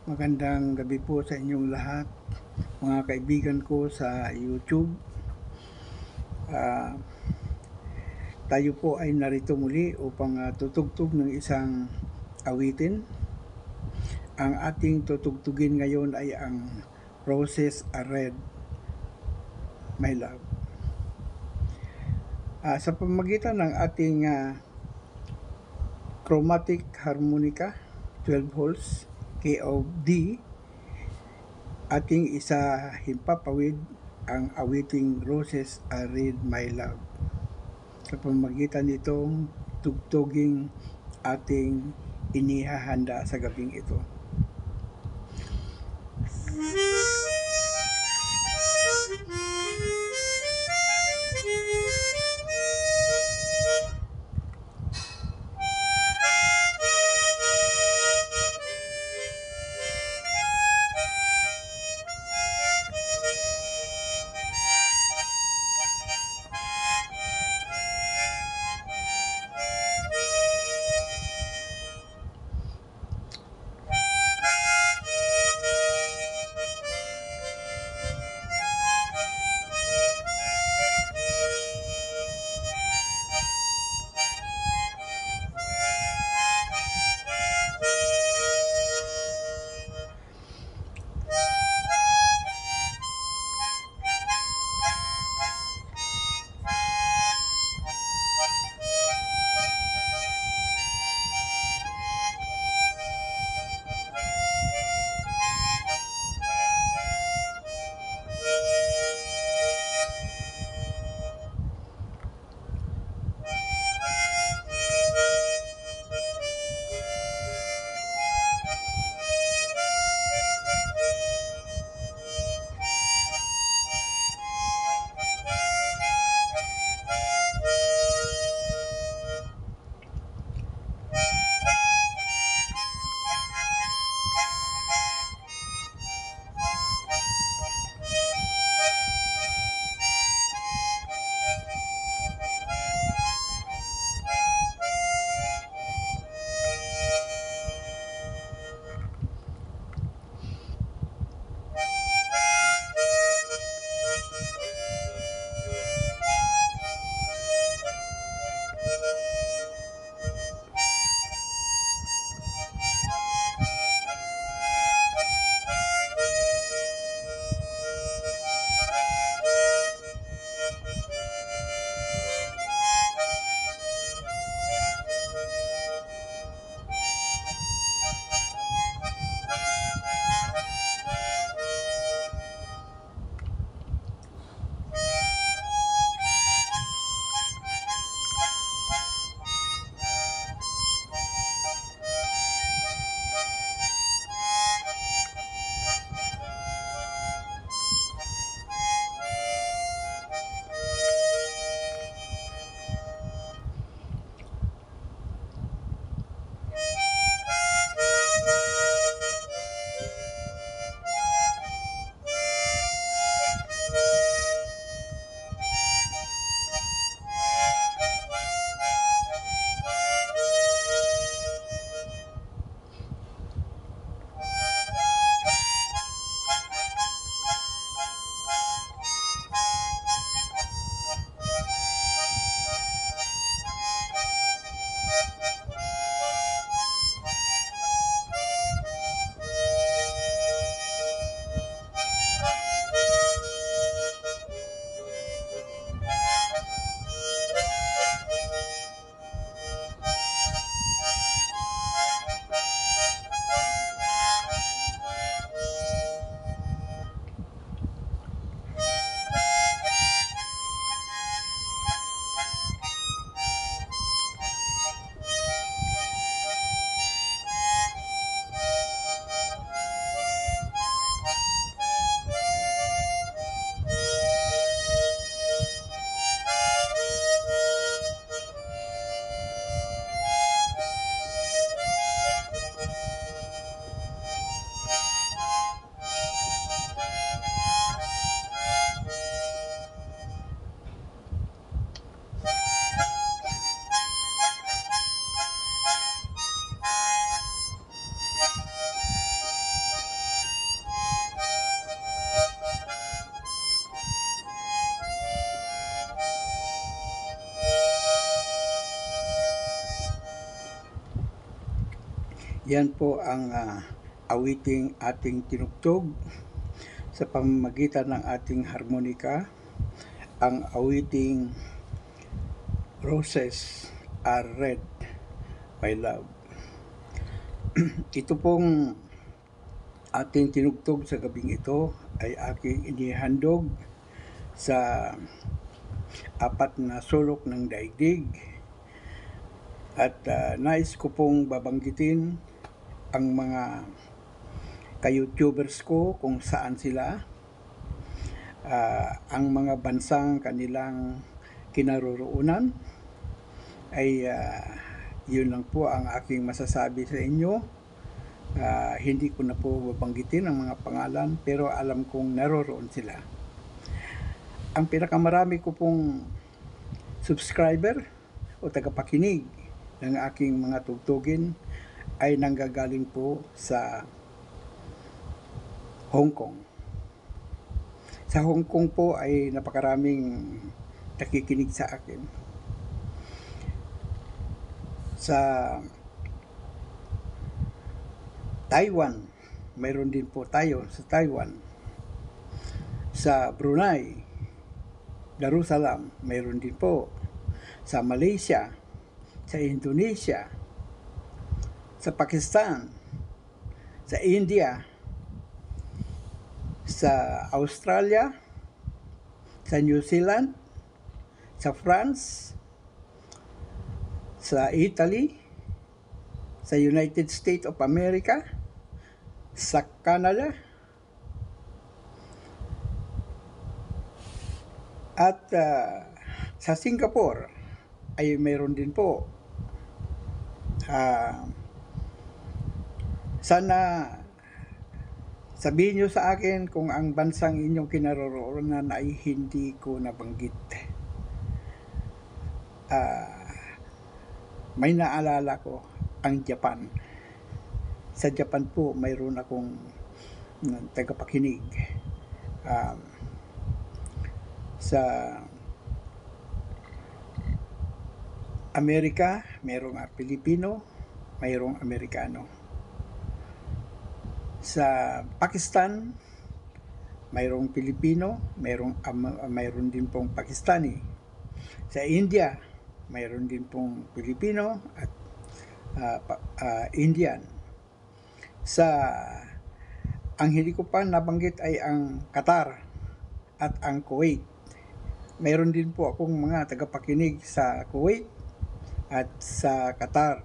Magandang gabi po sa inyong lahat, mga kaibigan ko sa YouTube. Tayo po ay narito muli upang tutugtog ng isang awitin. Ang ating tutugtugin ngayon ay ang Roses Are Red, My Love. Sa pamamagitan ng ating chromatic harmonica, 12 holes, key of D, ating isa himpapawid ang awiting Roses Are Red, My Love. Sa pamamagitan nitong tugtuging ating inihahanda sa gabing ito. Yan po ang awiting ating tinugtog sa pamamagitan ng ating harmonika, ang awiting Roses Are Red by Love. Ito pong ating tinugtog sa gabing ito ay aking inihandog sa apat na sulok ng daigdig at nais ko pong babanggitin ang mga ka-YouTubers ko kung saan sila, ang mga bansang kanilang kinaroroonan ay yun lang po ang aking masasabi sa inyo. Hindi ko na po babanggitin ang mga pangalan pero alam kong naroroon sila. Ang pinakamarami ko pong subscriber o tagapakinig ng aking mga tugtugin ay nanggagaling po sa Hong Kong. Sa Hong Kong po ay napakaraming nakikinig sa akin. Sa Taiwan, mayroon din po tayo sa Taiwan. Sa Brunei, Darussalam, mayroon din po. Sa Malaysia, sa Indonesia, sa Pakistan, sa India, sa Australia, sa New Zealand, sa France, sa Italy, sa United States of America, sa Canada, at sa Singapore ay mayroon din po. Sana sabihin nyo sa akin kung ang bansang inyong kinaroroonan ay hindi ko nabanggit. May naalala ko ang Japan. Sa Japan po mayroon akong tagapakinig. Sa Amerika, mayroong Pilipino, mayroong Amerikano. Sa Pakistan, mayroong Pilipino, mayroon din pong Pakistani. Sa India, mayroon din pong Pilipino at Indian. Ang hindi ko pa nabanggit ay ang Qatar at ang Kuwait. Mayroon din po akong mga tagapakinig sa Kuwait at sa Qatar.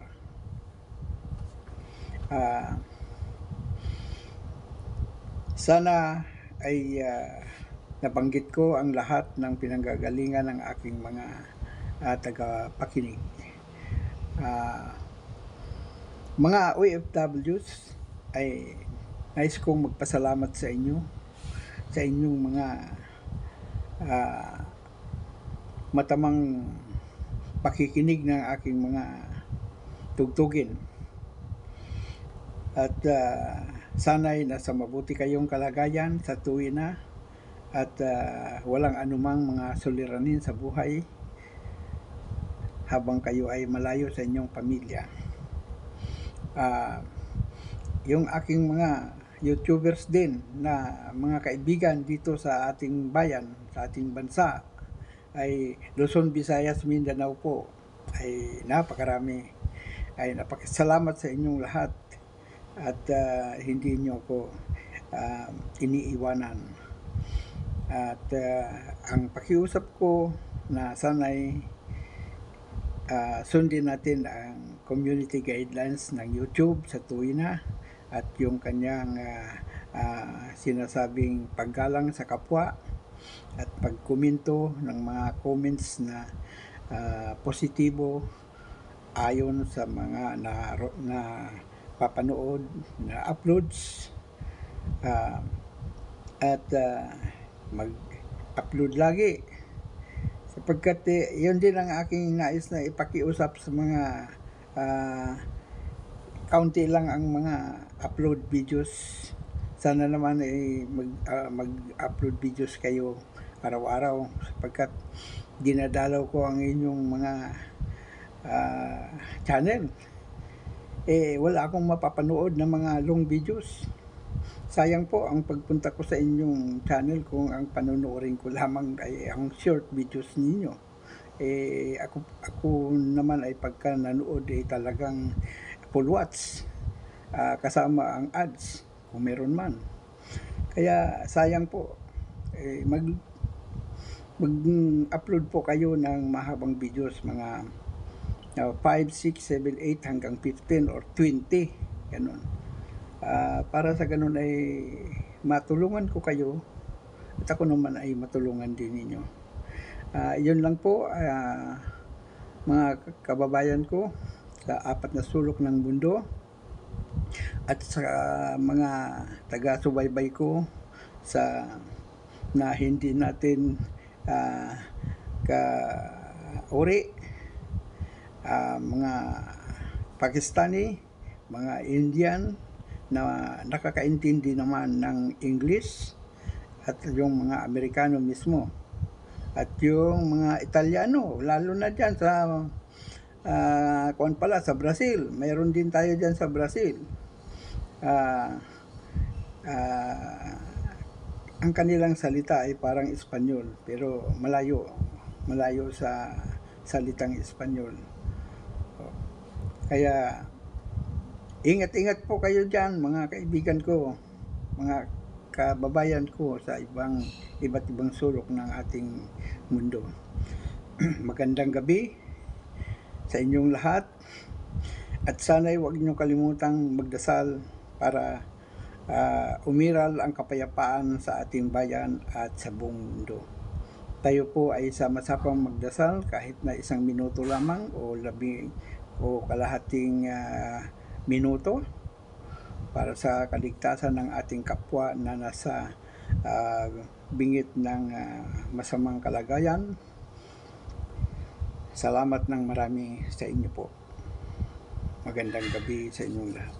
Sana ay nabanggit ko ang lahat ng pinanggagalingan ng aking mga tagapakinig. Mga OFWs, ay nais kong magpasalamat sa inyo, sa inyong mga matamang pakikinig ng aking mga tugtugin. At sana'y nasa mabuti kayong kalagayan sa tuwi na at walang anumang mga suliranin sa buhay habang kayo ay malayo sa inyong pamilya. Yung aking mga YouTubers din na mga kaibigan dito sa ating bayan, sa ating bansa, ay Luzon, Visayas, Mindanao po, ay napakarami. Ay napakasalamat sa inyong lahat at hindi nyo ako iniiwanan. At ang pakiusap ko na sana'y sundin natin ang community guidelines ng YouTube sa tuwi na at yung kanyang sinasabing paggalang sa kapwa at pagkomento ng mga comments na positibo ayon sa mga na papanood na uploads at mag-upload lagi sapagkat yun din ang aking nais na ipakiusap sa mga kaunti lang ang mga upload videos. Sana naman ay mag-upload videos kayo araw-araw sapagkat dinadalaw ko ang inyong mga channel. wala akong mapapanood na mga long videos. Sayang po ang pagpunta ko sa inyong channel kung ang panonoorin ko lamang ay ang short videos ninyo. Ako naman ay pagka nanood talagang full watch, kasama ang ads kung meron man. Kaya sayang po, mag-upload po kayo ng mahabang videos, mga 5, 6, 7, 8 hanggang 15 or 20, ganun. Para sa ganun ay matulungan ko kayo at ako naman ay matulungan din ninyo. Yun lang po, mga kababayan ko sa apat na sulok ng mundo at sa mga taga-subaybay ko sa na hindi natin kauri, mga Pakistani, mga Indian na nakakaintindi naman ng English, at yung mga Amerikano mismo, at yung mga Italyano, lalo na dyan sa sa Brazil. Mayroon din tayo dyan sa Brazil. Ang kanilang salita ay parang Espanyol, pero malayo sa salitang Espanyol. Kaya ingat-ingat po kayo dyan, mga kaibigan ko, mga kababayan ko sa iba't ibang sulok ng ating mundo. Magandang gabi sa inyong lahat, at sana'y huwag niyo kalimutang magdasal para umiral ang kapayapaan sa ating bayan at sa buong mundo. Tayo po ay sama-samang magdasal kahit na 1 minuto lamang o kalahating minuto para sa kaligtasan ng ating kapwa na nasa bingit ng masamang kalagayan. Salamat ng marami sa inyo po. Magandang gabi sa inyong lahat.